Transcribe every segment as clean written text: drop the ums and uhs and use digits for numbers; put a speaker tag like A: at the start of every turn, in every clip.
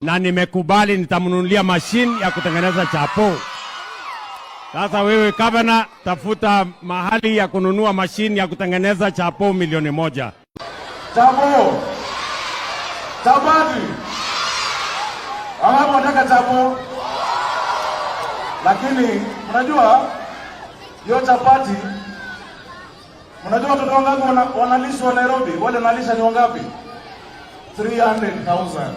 A: na nimekubali nitamnunulia mashine ya kutengeneza chapo. Sasa wewe gavana, tafuta mahali ya kununua mashine ya kutengeneza chapo milioni 1.
B: Chapo. Chapati. Wao wanataka chapo. Lakini unajua hiyo chapati, unajua watoto wangapi wanalishwa Nairobi? Wale wanalisha ni wangapi? 300,000.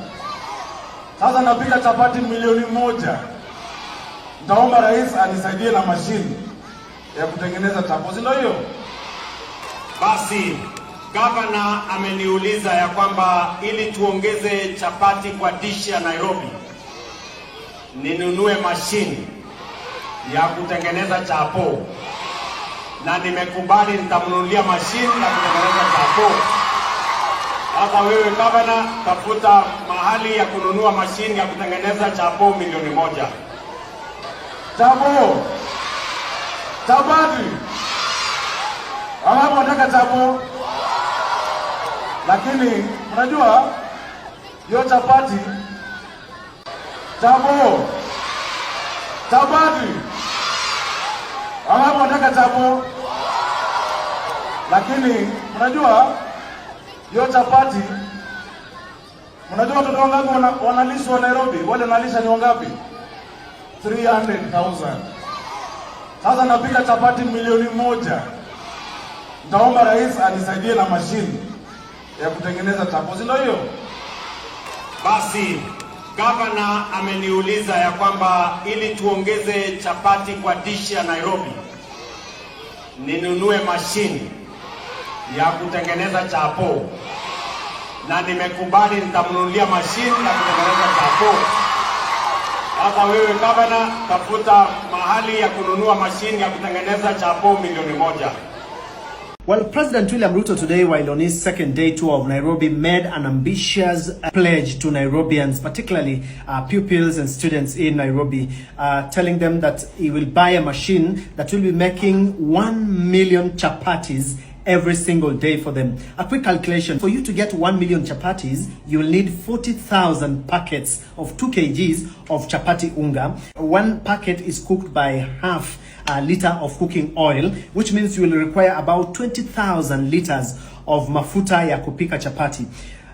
B: Sasa napika chapati milioni 1. Nitaomba rais anisaidie na mashine ya kutengeneza chapo, ndio hiyo.
A: Basi gavana ameniuliza ya kwamba ili tuongeze chapati kwa dish ya Nairobi, ninunue mashine ya kutengeneza chapo, na nimekubali nitamnunulia mashine ya kutengeneza chapo. Sasa wewe gavana, tafuta mahali ya kununua mashine ya kutengeneza chapo milioni 1.
B: Chapo. Chapati. Wao wanataka chapo. Lakini unajua hiyo chapati, chapo. Chapati. Wao wanataka chapo. Lakini unajua hiyo chapati, unajua watoto wangapi wanalishwa Nairobi? Wale wanalisha ni wangapi? 300,000. Sasa napika chapati milioni 1. Nitaomba rais anisaidie na mashine ya kutengeneza chapo, ndio hiyo.
A: Basi gavana ameniuliza ya kwamba ili tuongeze chapati kwa dish ya Nairobi, ninunue mashine ya kutengeneza chapo, na nimekubali nitamnunulia mashine ya kutengeneza chapo. Sasa wewe gavana, tafuta mahali ya kununua mashine ya kutengeneza chapo milioni 1.
C: Well, President William Ruto today, while on his second day tour of Nairobi, made an ambitious pledge to Nairobians, particularly pupils and students in Nairobi, telling them that he will buy a machine that will be making 1 million chapatis every single day for them. A quick calculation: for you to get 1 million chapatis, you will need 40,000 packets of 2 kgs of chapati unga. One packet is cooked by half a liter of cooking oil, which means you will require about 20,000 liters of mafuta ya kupika chapati.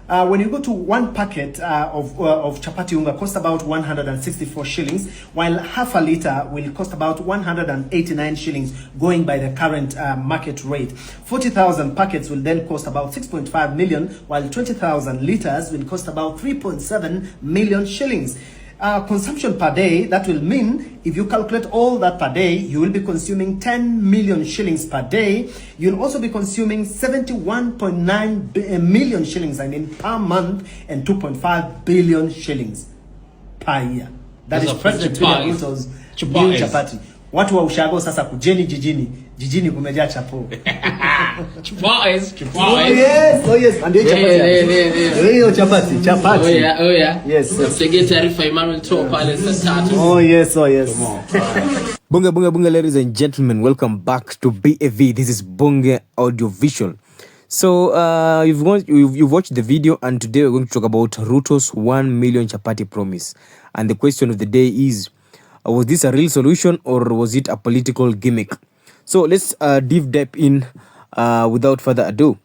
C: When you go to one packet of chapati unga cost about 164 shillings, while half a liter will cost about 189 shillings, going by the current market rate. 40,000 packets will then cost about 6.5 million, while 20,000 liters will cost about 3.7 million shillings. Consumption per day, that will mean if you calculate all that per day, you will be consuming 10 million shillings per day. You'll also be consuming 71.9 million shillings, per month, and 2.5 billion shillings per year. That is President William Ruto's new chapati. Watu wa ushago sasa kujeni jijini kumejaa chapo.
D: Chapatis.
C: Oh yes. And chapati.
D: Oh yeah.
C: Yes.
D: Msege taarifa Emmanuel Toa pale saa 3.
C: Oh yes.
E: Bunge, ladies and gentlemen, welcome back to BAV. This is Bunge Audiovisual. So you've watched the video, and today we're going to talk about Ruto's 1 million chapati promise. And the question of the day is, was this a real solution or was it a political gimmick? So let's dive deep in without further ado.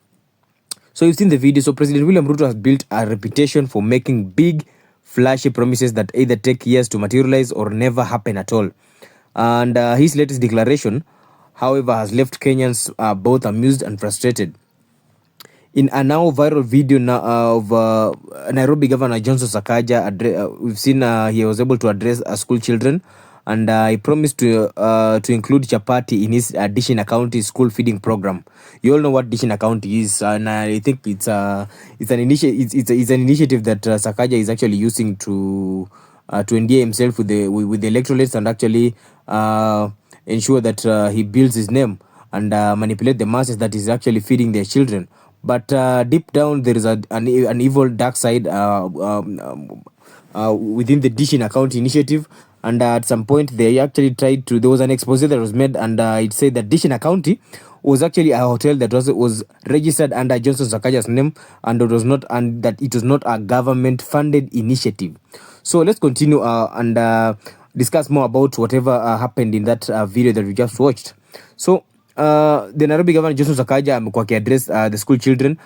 E: So you've seen the video. So President William Ruto has built a reputation for making big, flashy promises that either take years to materialize or never happen at all. And his latest declaration, however, has left Kenyans both amused and frustrated. In a now viral video of Nairobi Governor Johnson Sakaja, we've seen he was able to address school children, and he promised to include chapati in his Dishina County school feeding program. You all know what Dishina County is, and I think it's an initiative that Sakaja is actually using to endear himself with the electorates, and actually ensure that he builds his name and manipulate the masses that is actually feeding their children. But deep down, there is an evil dark side within the Dish in Account initiative. and at some point they actually tried to. There was an expose that was made, and it said that Dishina County was actually a hotel that was registered under Johnson Sakaja's name, and that it was not a government funded initiative. So let's continue and discuss more about whatever happened in that video that we just watched. So the Nairobi Governor Johnson Sakaja amekuwa address the school children,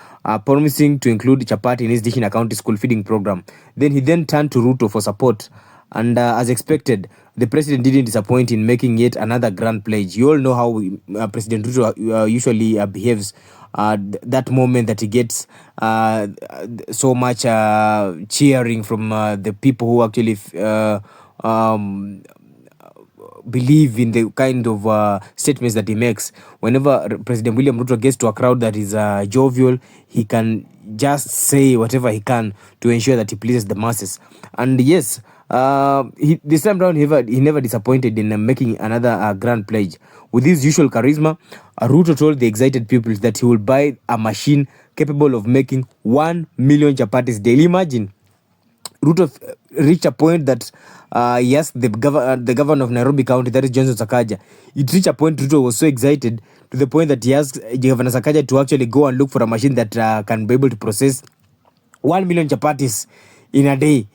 E: promising to include chapati in his Dishina County school feeding program. Then he turned to Ruto for support, and as expected, the president didn't disappoint in making yet another grand pledge. You all know how President Ruto usually behaves. That moment that he gets so much cheering from the people who actually believe in the kind of statements that he makes. Whenever President William Ruto gets to a crowd that is jovial, he can just say whatever he can to ensure that he pleases the masses. And yes, this time around he never disappointed in making another grand pledge. With his usual charisma, Ruto told the excited pupils that he will buy a machine capable of making 1 million chapatis daily. Imagine, Ruto reached a point that yes, the governor of Nairobi County, that is Johnson Sakaja, it reached a point Ruto was so excited to the point that he asked Governor Sakaja to actually go and look for a machine that can be able to process 1 million chapatis in a day.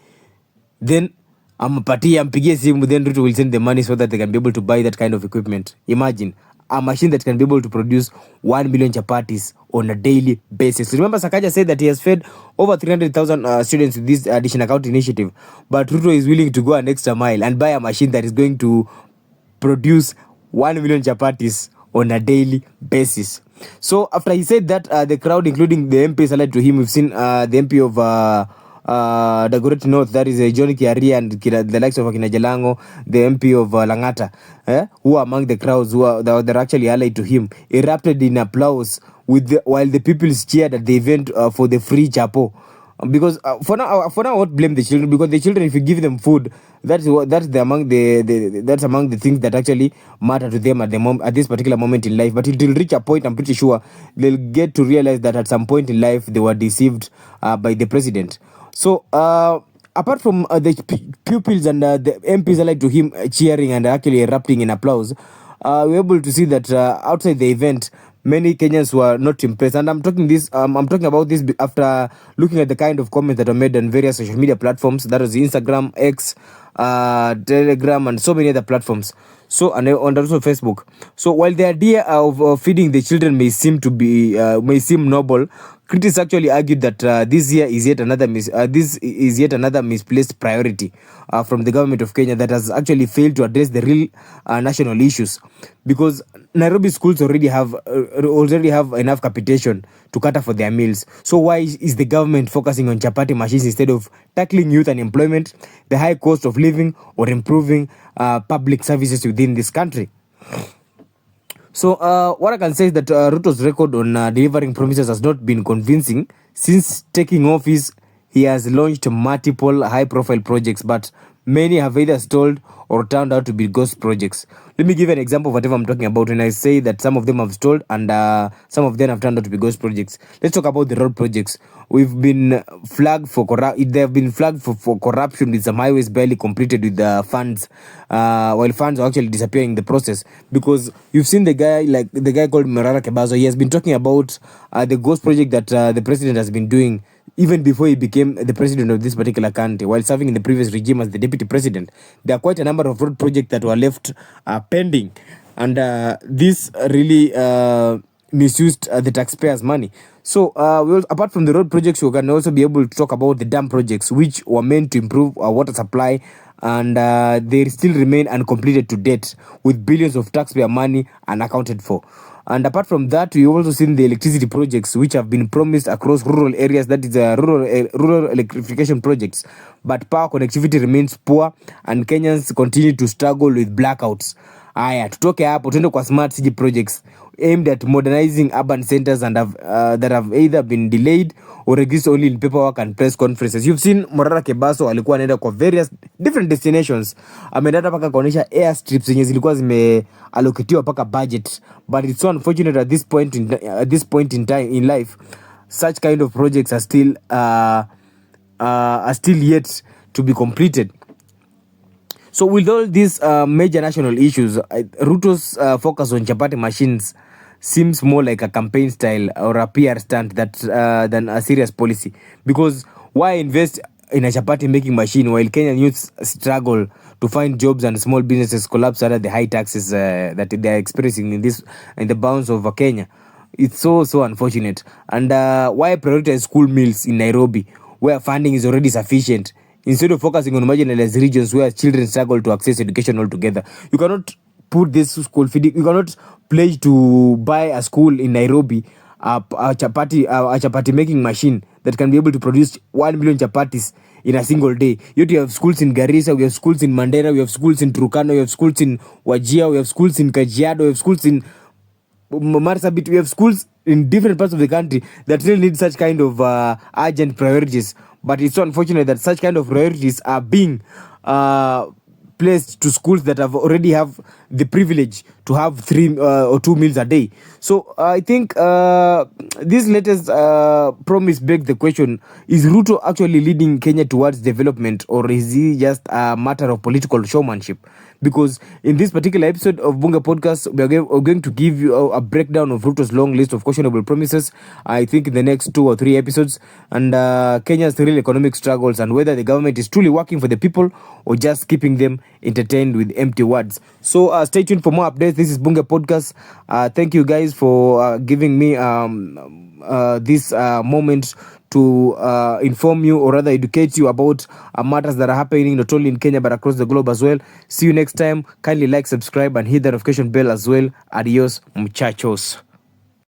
E: Then ampigie simu, then Ruto will send the money so that they can be able to buy that kind of equipment. Imagine a machine that can be able to produce 1 million chapatis on a daily basis. Remember, Sakaja said that he has fed over 300,000 students with this additional account initiative, but Ruto is willing to go an extra mile and buy a machine that is going to produce 1 million chapatis on a daily basis. So after he said that, the crowd, including the MPs allied to him, we've seen the MP of Dagoretti North, that is John Kiaria, and the likes of Akina Jalango, the MP of Langata, who are among the crowds they're actually allied to him, erupted in applause while the people cheered at the event for the free chapo. Because for now I won't blame the children, because the children, if you give them food, that's among the things that actually matter to them at this particular moment in life. But it will reach a point, I'm pretty sure they'll get to realize that at some point in life they were deceived by the president. So apart from the pupils and the MPs alike to him cheering and actually erupting in applause, we're able to see that outside the event, many Kenyans were not impressed. And I'm talking about this after looking at the kind of comments that were made on various social media platforms, that was Instagram, X, Telegram, and so many other platforms. So, and also Facebook. So while the idea of feeding the children may seem noble, critics actually argued that this is yet another misplaced priority from the government of Kenya that has actually failed to address the real national issues, because Nairobi schools already have enough capitation to cater for their meals. So why is the government focusing on chapati machines instead of tackling youth unemployment, the high cost of living, or improving public services within this country? So what I can say is that Ruto's record on delivering promises has not been convincing. Since taking office, he has launched multiple high-profile projects, but many have either stalled or turned out to be ghost projects. Let me give an example of whatever I'm talking about when I say that some of them have stalled and some of them have turned out to be ghost projects. Let's talk about the road projects. We've been flagged for they have been flagged for corruption, with some highways barely completed with the funds, while funds are actually disappearing in the process. Because you've seen the guy called Merara Kebaso. He has been talking about the ghost project that the president has been doing even before he became the president of this particular country, while serving in the previous regime as the deputy president. There are quite a number of road projects that were left pending, and this really misused the taxpayers' money. So apart from the road projects, we can also be able to talk about the dam projects, which were meant to improve water supply, and they still remain uncompleted to date, with billions of taxpayer money unaccounted for. And apart from that, we also seen the electricity projects, which have been promised across rural areas, that is rural electrification projects. But power connectivity remains poor, and Kenyans continue to struggle with blackouts. Aya, tutoke hapo tuende kwa smart city projects aimed at modernizing urban centers and that have either been delayed or exist only in paperwork and press conferences. You've seen Morara Kebaso alikuwa anaenda kwa various different destinations. Ameenda paka kuonesha airstrips zenye zilikuwa zimeallocatiwa paka budget, but it's so unfortunate at this point in time in life, such kind of projects are still yet to be completed. So with all these major national issues, Ruto's focus on chapati machines seems more like a campaign style or a PR stunt than a serious policy. Because why invest in a chapati making machine while Kenyan youths struggle to find jobs and small businesses collapse under the high taxes that they are experiencing in the bounds of Kenya? It's so unfortunate. And why prioritize school meals in Nairobi where funding is already sufficient instead of focusing on marginalized regions where children struggle to access education altogether? You cannot put this school feeding. You cannot pledge to buy a school in Nairobi a chapati making machine that can be able to produce 1 million chapatis in a single day. Yet you have schools in Garissa, we have schools in Mandera, we have schools in Turkana, we have schools in Wajir, we have schools in Kajiado, we have schools in Marsabit, we have schools in different parts of the country that really need such kind of urgent priorities. But it's so unfortunate that such kind of priorities are being placed to schools that already have the privilege to have 3 or 2 meals a day. So I think this latest promise begs the question: is Ruto actually leading Kenya towards development, or is he just a matter of political showmanship? Because in this particular episode of Bunga Podcast, we are going to give you a breakdown of Ruto's long list of questionable promises, I think in the next 2 or 3 episodes, and Kenya's real economic struggles, and whether the government is truly working for the people or just keeping them entertained with empty words. So stay tuned for more updates. This is Bunga Podcast. Thank you guys for giving me this moment to inform you, or rather educate you about matters that are happening not only in Kenya but across the globe as well. See you next time. Kindly like, subscribe, and hit the notification bell as well. Adios, muchachos.